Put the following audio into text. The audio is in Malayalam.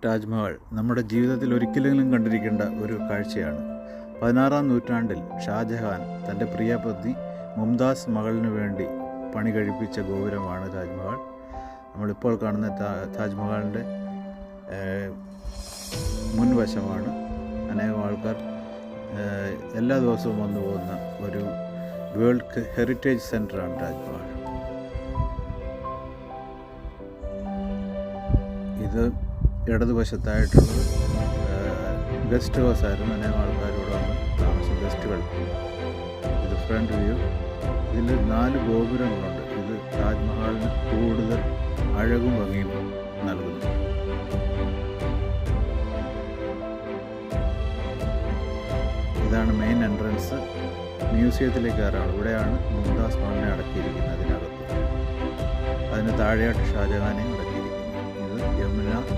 താജ്മഹൽ നമ്മുടെ ജീവിതത്തിൽ ഒരിക്കലെങ്കിലും കണ്ടിരിക്കേണ്ട ഒരു കാഴ്ചയാണ്. 16-ാം നൂറ്റാണ്ടിൽ ഷാജഹാൻ തൻ്റെ പ്രിയപത്നി മുംതാസ് മകളിന് വേണ്ടി പണി കഴിപ്പിച്ച ഗോപുരമാണ് താജ്മഹൽ. നമ്മളിപ്പോൾ കാണുന്ന താജ്മഹലിൻ്റെ മുൻവശമാണ്. അനേകം ആൾക്കാർ എല്ലാ ദിവസവും വന്നു പോകുന്ന ഒരു വേൾഡ് ഹെറിറ്റേജ് സെൻ്ററാണ് താജ്മഹൽ. ഇത് ഇടതുവശത്തായിട്ടുള്ളത് ഗസ്റ്റ് ഹൗസ് ആയിരുന്നു. അനേകം ആൾക്കാരോട് വന്ന് താമസം ഗസ്റ്റുകൾ. ഇത് ഫ്രണ്ട് വ്യൂ. ഇതിൽ 4 ഗോപുരങ്ങളുണ്ട്. ഇത് താജ്മഹലിന് കൂടുതൽ അഴകും ഭംഗിയും നൽകുന്നു. ഇതാണ് മെയിൻ എൻട്രൻസ്. മ്യൂസിയത്തിലേക്ക് കയറാണ്. ഇവിടെയാണ് മുംതാസ് മഹലിനെ അടക്കിയിരിക്കുന്നത്. അതിനകത്ത് അതിന് താഴെയായിട്ട് ഷാജഹാനെയും അടക്കിയിരിക്കുന്നു. ഇത് യമുന